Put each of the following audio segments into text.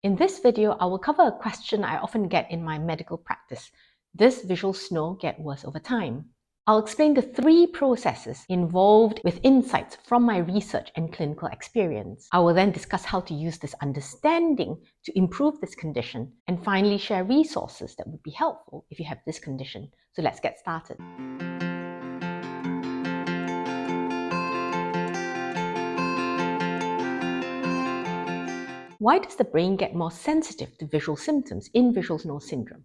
In this video, I will cover a question I often get in my medical practice. Does visual snow get worse over time? I'll explain the 3 processes involved with insights from my research and clinical experience. I will then discuss how to use this understanding to improve this condition, and finally share resources that would be helpful if you have this condition. So let's get started. Why does the brain get more sensitive to visual symptoms in visual snow syndrome?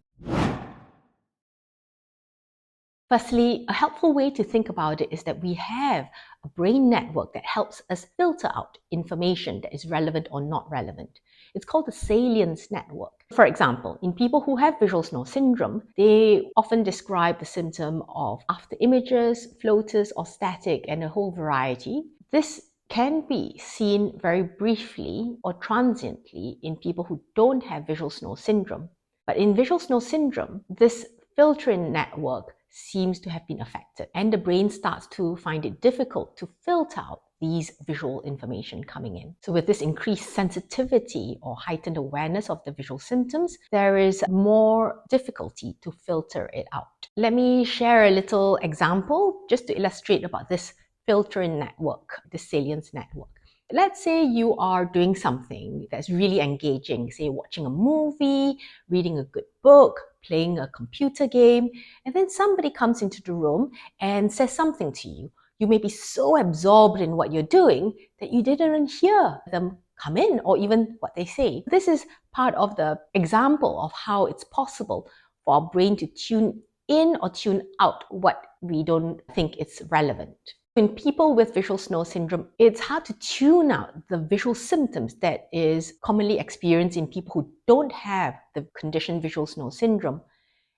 Firstly, a helpful way to think about it is that we have a brain network that helps us filter out information that is relevant or not relevant. It's called the Salience Network. For example, in people who have visual snow syndrome, they often describe the symptom of after images, floaters, or static, and a whole variety. This can be seen very briefly or transiently in people who don't have visual snow syndrome. But in visual snow syndrome, this filtering network seems to have been affected, and the brain starts to find it difficult to filter out these visual information coming in. So with this increased sensitivity or heightened awareness of the visual symptoms, there is more difficulty to filter it out. Let me share a little example just to illustrate about this filtering network, the Salience Network. Let's say you are doing something that's really engaging, say watching a movie, reading a good book, playing a computer game, and then somebody comes into the room and says something to you. You may be so absorbed in what you're doing that you didn't hear them come in or even what they say. This is part of the example of how it's possible for our brain to tune in or tune out what we don't think is relevant. In people with visual snow syndrome, it's hard to tune out the visual symptoms that is commonly experienced in people who don't have the condition visual snow syndrome.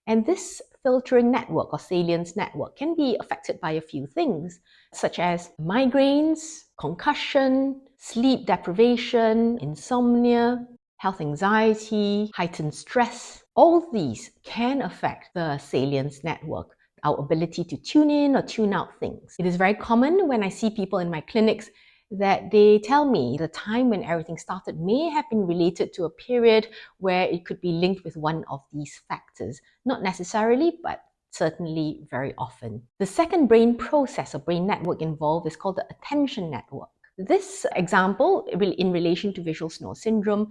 And this filtering network or Salience network can be affected by a few things, such as migraines, concussion, sleep deprivation, insomnia, health anxiety, heightened stress. All these can affect the Salience network, our ability to tune in or tune out things. It is very common when I see people in my clinics that they tell me the time when everything started may have been related to a period where it could be linked with one of these factors. Not necessarily, but certainly very often. The second brain process or brain network involved is called the attention network. This example in relation to visual snow syndrome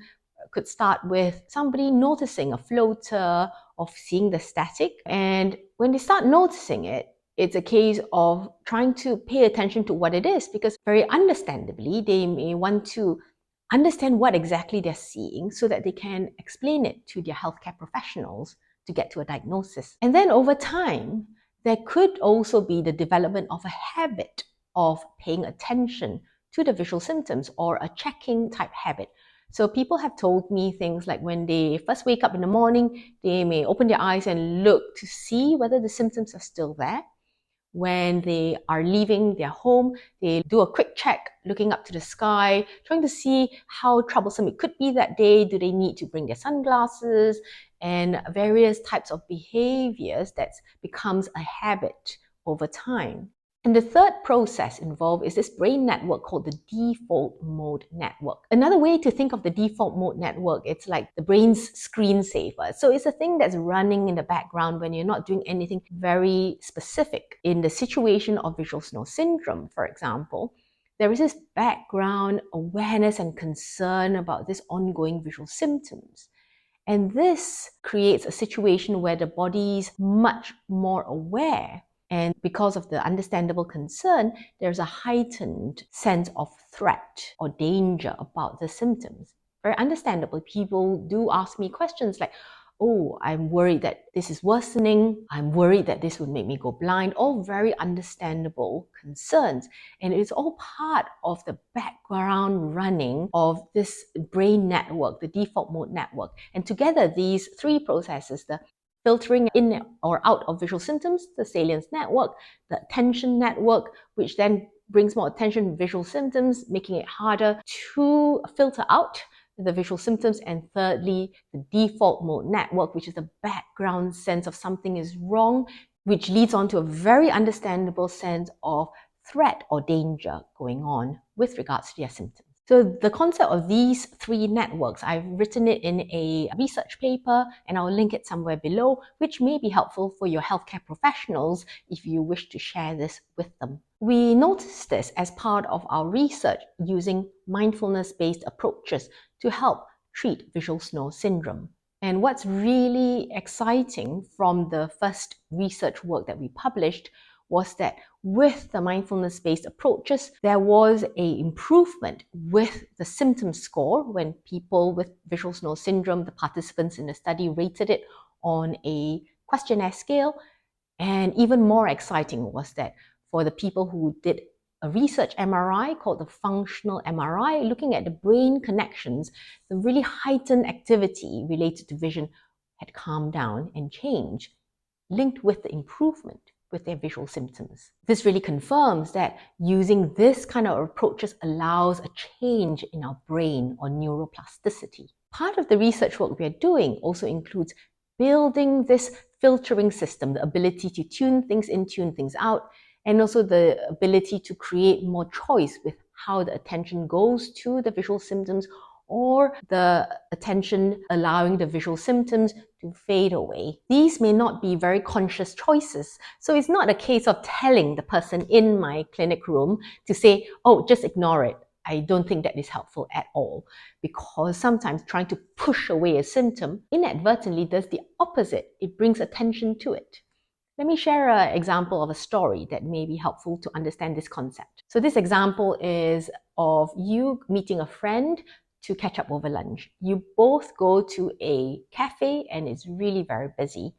could start with somebody noticing a floater or seeing the static. And when they start noticing it, it's a case of trying to pay attention to what it is, because very understandably, they may want to understand what exactly they're seeing so that they can explain it to their healthcare professionals to get to a diagnosis. And then over time, there could also be the development of a habit of paying attention to the visual symptoms, or a checking type habit. So people have told me things like when they first wake up in the morning, they may open their eyes and look to see whether the symptoms are still there. When they are leaving their home, they do a quick check, looking up to the sky, trying to see how troublesome it could be that day. Do they need to bring their sunglasses? And various types of behaviors that becomes a habit over time. And the third process involved is this brain network called the default mode network. Another way to think of the default mode network, it's like the brain's screensaver. So it's a thing that's running in the background when you're not doing anything very specific. In the situation of visual snow syndrome, for example, there is this background awareness and concern about this ongoing visual symptoms. And this creates a situation where the body's much more aware. And because of the understandable concern, there's a heightened sense of threat or danger about the symptoms. Very understandable. People do ask me questions like, oh, I'm worried that this is worsening. I'm worried that this would make me go blind. All very understandable concerns. And it's all part of the background running of this brain network, the default mode network. And together, these 3 processes, the filtering in or out of visual symptoms, the Salience network, the attention network, which then brings more attention to visual symptoms, making it harder to filter out the visual symptoms. And thirdly, the default mode network, which is the background sense of something is wrong, which leads on to a very understandable sense of threat or danger going on with regards to their symptoms. So the concept of these three networks, I've written it in a research paper and I'll link it somewhere below, which may be helpful for your healthcare professionals if you wish to share this with them. We noticed this as part of our research using mindfulness-based approaches to help treat visual snow syndrome. And what's really exciting from the first research work that we published was that with the mindfulness-based approaches, there was an improvement with the symptom score when people with visual snow syndrome, the participants in the study, rated it on a questionnaire scale. And even more exciting was that for the people who did a research MRI called the functional MRI, looking at the brain connections, the really heightened activity related to vision had calmed down and changed, linked with the improvement with their visual symptoms. This really confirms that using this kind of approaches allows a change in our brain or neuroplasticity. Part of the research work we are doing also includes building this filtering system, the ability to tune things in, tune things out, and also the ability to create more choice with how the attention goes to the visual symptoms, or the attention allowing the visual symptoms to fade away. These may not be very conscious choices. So it's not a case of telling the person in my clinic room to say, oh, just ignore it. I don't think that is helpful at all, because sometimes trying to push away a symptom inadvertently does the opposite. It brings attention to it. Let me share an example of a story that may be helpful to understand this concept. So this example is of you meeting a friend to catch up over lunch. You both go to a cafe and it's really very busy.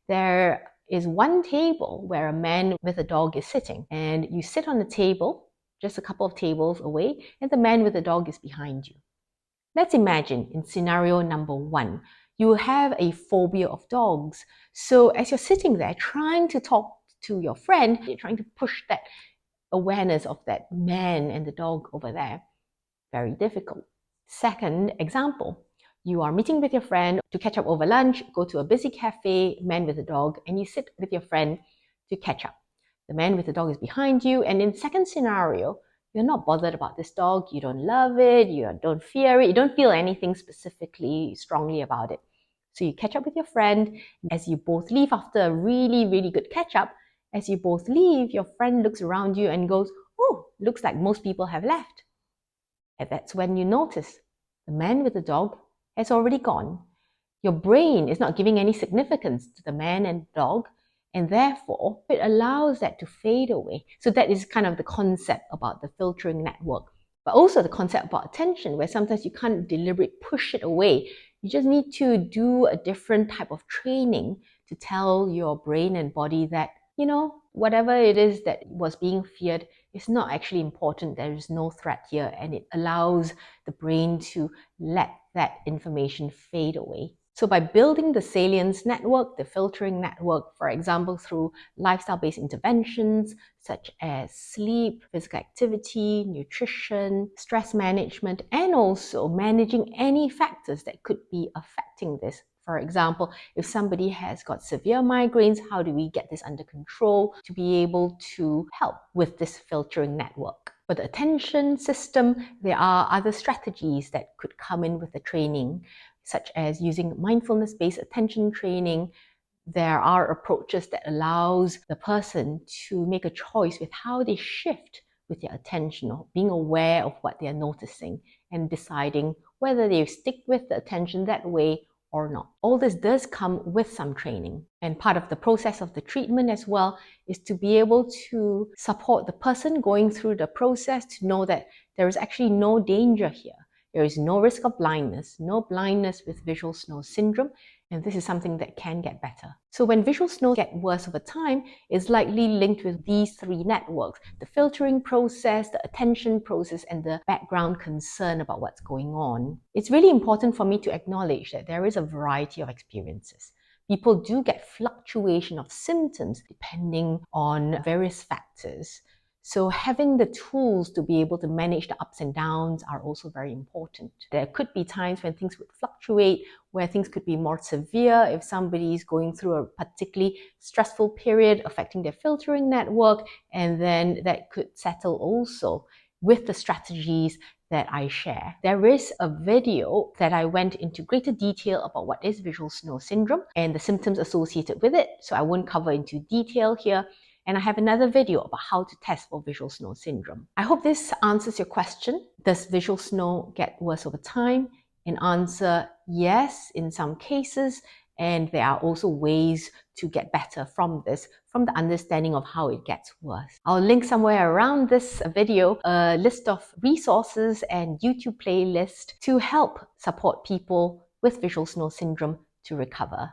There is one table where a man with a dog is sitting, and you sit on the table, just a couple of tables away, and the man with the dog is behind you. Let's imagine in scenario number 1, you have a phobia of dogs. So as you're sitting there trying to talk to your friend, you're trying to push that awareness of that man and the dog over there. Very difficult. Second example, you are meeting with your friend to catch up over lunch, go to a busy cafe, man with a dog, and you sit with your friend to catch up. The man with the dog is behind you, and in the second scenario, you're not bothered about this dog, you don't love it, you don't fear it, you don't feel anything specifically strongly about it. So you catch up with your friend. As you both leave after a really, really good catch up, as you both leave, your friend looks around you and goes, oh, looks like most people have left. And that's when you notice the man with the dog has already gone. Your brain is not giving any significance to the man and dog, and therefore it allows that to fade away. So that is kind of the concept about the filtering network, but also the concept about attention, where sometimes you can't deliberately push it away. You just need to do a different type of training to tell your brain and body that, whatever it is that was being feared is not actually important. There is no threat here, and it allows the brain to let that information fade away. So by building the Salience Network, the filtering network, for example, through lifestyle-based interventions such as sleep, physical activity, nutrition, stress management, and also managing any factors that could be affecting this. For example, if somebody has got severe migraines, how do we get this under control to be able to help with this filtering network? For the attention system, there are other strategies that could come in with the training, such as using mindfulness-based attention training. There are approaches that allows the person to make a choice with how they shift with their attention, or being aware of what they are noticing and deciding whether they stick with the attention that way or not. All this does come with some training, and part of the process of the treatment as well is to be able to support the person going through the process to know that there is actually no danger here. There is no risk of blindness, no blindness with visual snow syndrome, and this is something that can get better. So when visual snow gets worse over time, it's likely linked with these three networks: the filtering process, the attention process, and the background concern about what's going on. It's really important for me to acknowledge that there is a variety of experiences. People do get fluctuation of symptoms depending on various factors. So having the tools to be able to manage the ups and downs are also very important. There could be times when things would fluctuate, where things could be more severe if somebody is going through a particularly stressful period affecting their filtering network, and then that could settle also with the strategies that I share. There is a video that I went into greater detail about what is visual snow syndrome and the symptoms associated with it, so I won't cover into detail here. And I have another video about how to test for visual snow syndrome. I hope this answers your question. Does visual snow get worse over time? And answer, yes, in some cases. And there are also ways to get better from this, from the understanding of how it gets worse. I'll link somewhere around this video a list of resources and YouTube playlist to help support people with visual snow syndrome to recover.